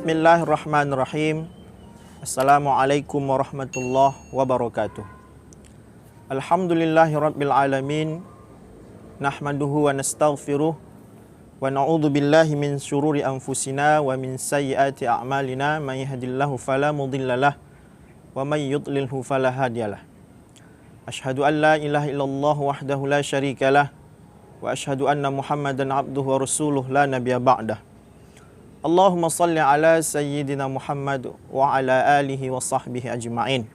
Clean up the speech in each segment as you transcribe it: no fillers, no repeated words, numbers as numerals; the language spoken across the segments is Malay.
Bismillahirrahmanirrahim. Assalamualaikum warahmatullahi wabarakatuh. Alhamdulillahirabbil alamin. Nahmaduhu wa nastaghfiruh wa na'udzu billahi min syururi anfusina wa min sayyiati a'malina. May yahdihillahu fala mudhillalah wa may yudlilhu fala hadiyalah. Asyhadu an la ilaha illallah wahdahu la syarikalah wa asyhadu anna Muhammadan abduhu wa rasuluh la nabiyya ba'dah. Allahumma salli ala sayyidina Muhammad wa ala alihi wa sahbihi ajma'in.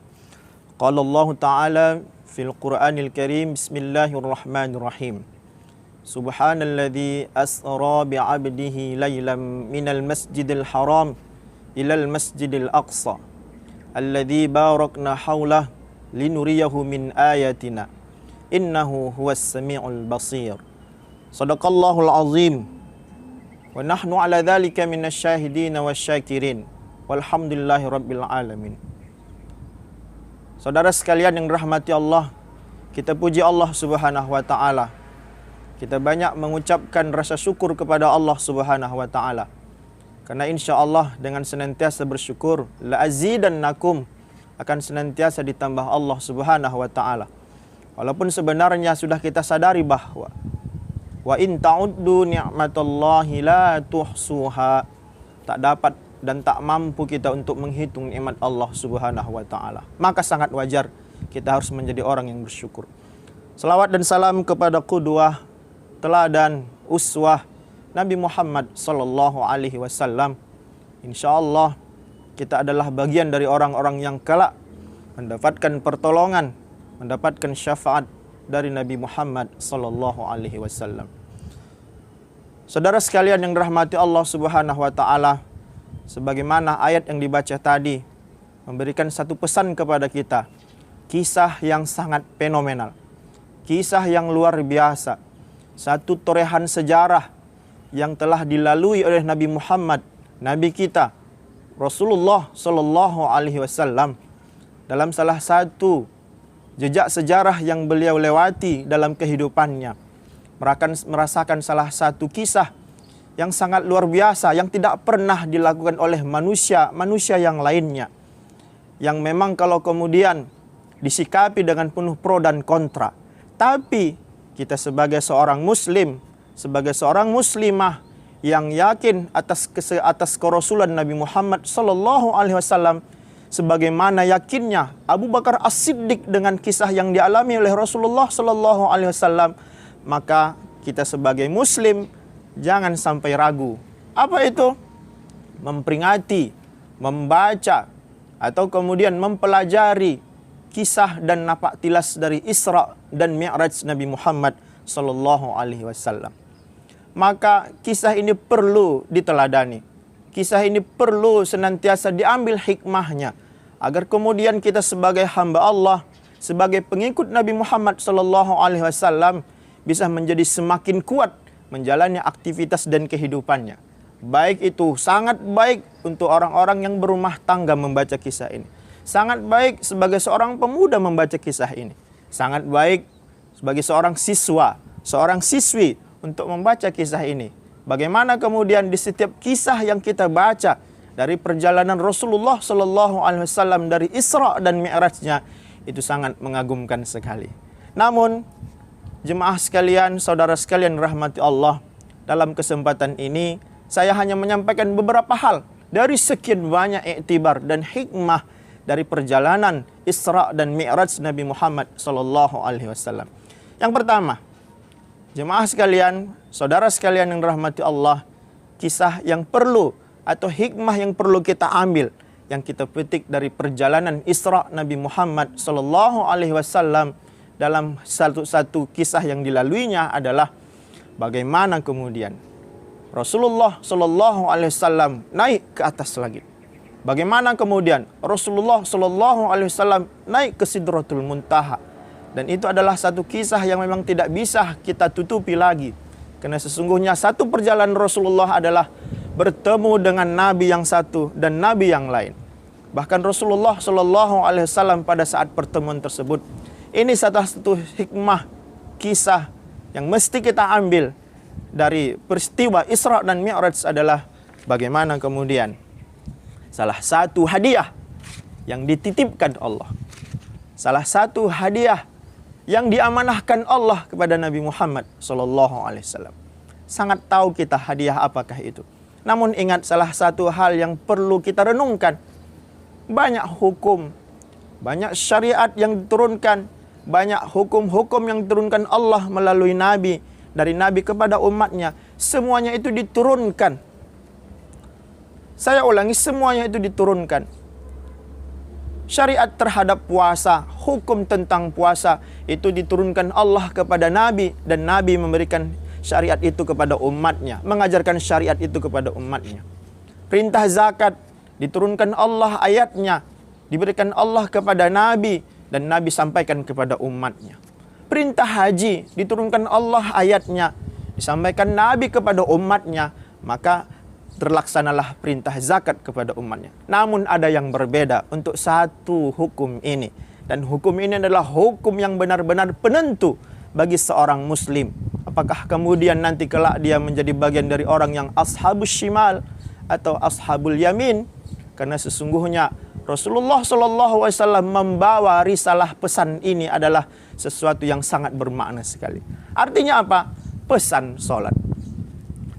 Qala Allah Ta'ala fil Qur'anil Karim, Bismillahirrahmanirrahim. Subhanalladzi asra bi'abdihi laylan minal masjidil haram ilal masjidil aqsa alladzi barakna hawlah linuriyahu min ayatina innahu huwas sami'ul basir. Shadaqallahul azim. Wa nahnu ala dhalika minasyahidin wasyakirin. Walhamdulillahi rabbil alamin. Saudara sekalian yang dirahmati Allah, kita puji Allah Subhanahu wa taala. Kita banyak mengucapkan rasa syukur kepada Allah Subhanahu wa taala. Karena insya-Allah dengan senantiasa bersyukur, la azidannakum, akan senantiasa ditambah Allah Subhanahu wa taala. Walaupun sebenarnya sudah kita sadari bahwa wa in ta'uddu ni'matallahi la tuhsuha, tak dapat dan tak mampu kita untuk menghitung nikmat Allah Subhanahu wa taala. Maka sangat wajar kita harus menjadi orang yang bersyukur. Selawat dan salam kepada qudwah, teladan, uswah Nabi Muhammad sallallahu alaihi wasallam. Insyaallah kita adalah bagian dari orang-orang yang kelak mendapatkan pertolongan, mendapatkan syafaat dari Nabi Muhammad sallallahu alaihi wasallam. Saudara sekalian yang dirahmati Allah Subhanahu wa taala, sebagaimana ayat yang dibaca tadi memberikan satu pesan kepada kita, kisah yang sangat fenomenal, kisah yang luar biasa, satu torehan sejarah yang telah dilalui oleh Nabi Muhammad, Nabi kita Rasulullah sallallahu alaihi wasallam, dalam salah satu jejak sejarah yang beliau lewati dalam kehidupannya. Merasakan salah satu kisah yang sangat luar biasa, yang tidak pernah dilakukan oleh manusia yang lainnya, yang memang kalau kemudian disikapi dengan penuh pro dan kontra. Tapi kita sebagai seorang muslim, sebagai seorang muslimah yang yakin atas kerasulan Nabi Muhammad sallallahu alaihi wasallam, sebagaimana yakinnya Abu Bakar As-Siddiq dengan kisah yang dialami oleh Rasulullah sallallahu alaihi wasallam, maka kita sebagai muslim jangan sampai ragu. Apa itu? Memperingati, membaca, atau kemudian mempelajari kisah dan napak tilas dari Isra dan Mi'raj Nabi Muhammad sallallahu alaihi wasallam. Maka kisah ini perlu diteladani. Kisah ini perlu senantiasa diambil hikmahnya, agar kemudian kita sebagai hamba Allah, sebagai pengikut Nabi Muhammad sallallahu alaihi wasallam bisa menjadi semakin kuat menjalani aktivitas dan kehidupannya. Baik itu sangat baik untuk orang-orang yang berumah tangga membaca kisah ini. Sangat baik sebagai seorang pemuda membaca kisah ini. Sangat baik sebagai seorang siswa, seorang siswi untuk membaca kisah ini. Bagaimana kemudian di setiap kisah yang kita baca dari perjalanan Rasulullah sallallahu alaihi wasallam dari Isra dan Mi'rajnya, itu sangat mengagumkan sekali. Namun jemaah sekalian, saudara sekalian rahmati Allah, dalam kesempatan ini saya hanya menyampaikan beberapa hal dari sekian banyak iktibar dan hikmah dari perjalanan Isra dan Mi'raj Nabi Muhammad sallallahu alaihi wasallam. Yang pertama, jemaah sekalian, saudara sekalian yang rahmati Allah, kisah yang perlu atau hikmah yang perlu kita ambil, yang kita petik dari perjalanan Isra Nabi Muhammad sallallahu alaihi wasallam dalam satu kisah yang dilaluinya adalah bagaimana kemudian Rasulullah sallallahu alaihi wasallam naik ke atas langit. Bagaimana kemudian Rasulullah sallallahu alaihi wasallam naik ke Sidratul Muntaha. Dan itu adalah satu kisah yang memang tidak bisa kita tutupi lagi. Karena sesungguhnya satu perjalanan Rasulullah adalah bertemu dengan Nabi yang satu dan Nabi yang lain. Bahkan Rasulullah sallallahu alaihi wasallam pada saat pertemuan tersebut, ini salah satu hikmah kisah yang mesti kita ambil dari peristiwa Isra dan Mi'raj adalah bagaimana kemudian salah satu hadiah yang dititipkan Allah. Salah satu hadiah yang diamanahkan Allah kepada Nabi Muhammad SAW. Sangat tahu kita hadiah apakah itu. Namun ingat, salah satu hal yang perlu kita renungkan. Banyak hukum, banyak syariat yang diturunkan, banyak hukum-hukum yang diturunkan Allah melalui Nabi, dari Nabi kepada umatnya. Semuanya itu diturunkan. Saya ulangi, semuanya itu diturunkan. Syariat terhadap puasa, hukum tentang puasa itu diturunkan Allah kepada Nabi, dan Nabi memberikan syariat itu kepada umatnya, mengajarkan syariat itu kepada umatnya. Perintah zakat diturunkan Allah ayatnya, diberikan Allah kepada Nabi, dan Nabi sampaikan kepada umatnya. Perintah haji diturunkan Allah ayatnya, disampaikan Nabi kepada umatnya, maka terlaksanalah perintah zakat kepada umatnya. Namun ada yang berbeda untuk satu hukum ini. Dan hukum ini adalah hukum yang benar-benar penentu bagi seorang muslim. Apakah kemudian nanti kelak dia menjadi bagian dari orang yang ashabus shimal atau ashabul yamin? Karena sesungguhnya Rasulullah SAW membawa risalah pesan ini adalah sesuatu yang sangat bermakna sekali. Artinya apa? Pesan solat.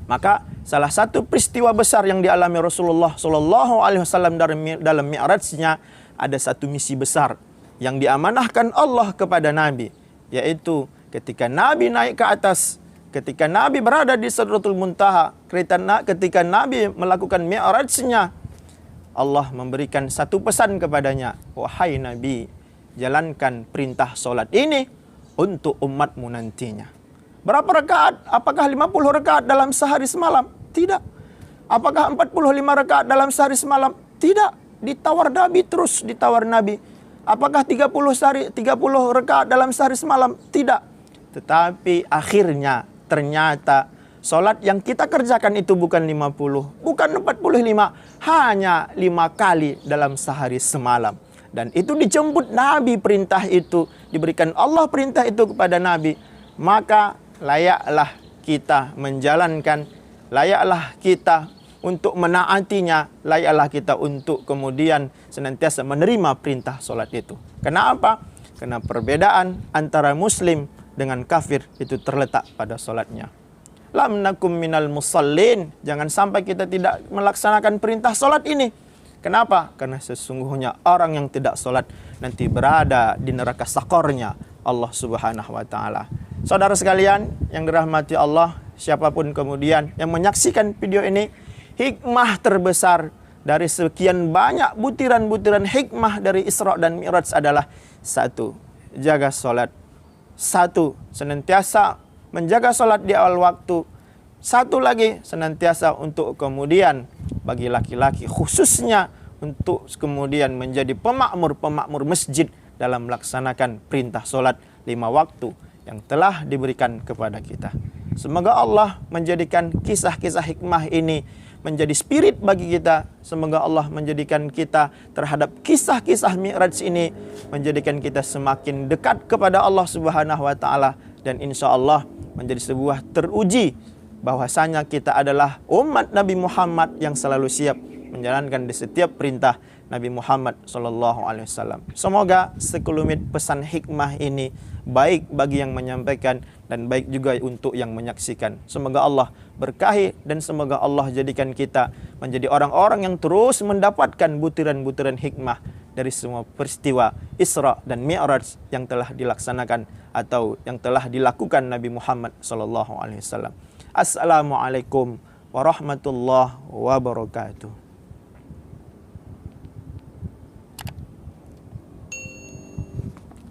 Maka salah satu peristiwa besar yang dialami Rasulullah SAW dalam Mi'rajnya, ada satu misi besar yang diamanahkan Allah kepada Nabi, yaitu ketika Nabi naik ke atas, ketika Nabi berada di Sidratul Muntaha, ketika Nabi melakukan Mi'rajnya, Allah memberikan satu pesan kepadanya, wahai Nabi, jalankan perintah solat ini untuk umatmu nantinya. Berapa rakaat? Apakah 50 rakaat dalam sehari semalam? Tidak. Apakah 45 rakaat dalam sehari semalam? Tidak. Ditawar Nabi, terus ditawar Nabi. Apakah 30 rakaat dalam sehari semalam? Tidak. Tetapi akhirnya ternyata solat yang kita kerjakan itu bukan 50, bukan 45, hanya 5 kali dalam sehari semalam. Dan itu dijemput Nabi, perintah itu diberikan Allah, perintah itu kepada Nabi. Maka layaklah kita menjalankan, layaklah kita untuk menaatinya, layaklah kita untuk kemudian senantiasa menerima perintah solat itu. Kenapa? Karena perbedaan antara muslim dengan kafir itu terletak pada solatnya. Lam nakum minal musallin, jangan sampai kita tidak melaksanakan perintah solat ini. Kenapa? Karena sesungguhnya orang yang tidak solat nanti berada di neraka sakornya Allah Subhanahu wa Ta'ala. Saudara sekalian yang dirahmati Allah, siapapun kemudian yang menyaksikan video ini, hikmah terbesar dari sekian banyak butiran-butiran hikmah dari Isra dan Mi'raj adalah satu, jaga solat. Satu, senantiasa menjaga solat di awal waktu. Satu lagi, senantiasa untuk kemudian bagi laki-laki khususnya untuk kemudian menjadi pemakmur masjid dalam melaksanakan perintah solat 5 waktu yang telah diberikan kepada kita. Semoga Allah menjadikan kisah-kisah hikmah ini menjadi spirit bagi kita. Semoga Allah menjadikan kita terhadap kisah-kisah Mi'raj ini menjadikan kita semakin dekat kepada Allah Subhanahu wa Ta'ala, dan insya Allah menjadi sebuah teruji bahwasanya kita adalah umat Nabi Muhammad yang selalu siap menjalankan di setiap perintah Nabi Muhammad SAW. Semoga sekelumit pesan hikmah ini baik bagi yang menyampaikan dan baik juga untuk yang menyaksikan. Semoga Allah berkahi dan semoga Allah jadikan kita menjadi orang-orang yang terus mendapatkan butiran-butiran hikmah dari semua peristiwa Isra dan Mi'raj yang telah dilaksanakan atau yang telah dilakukan Nabi Muhammad SAW. Assalamualaikum warahmatullahi wabarakatuh.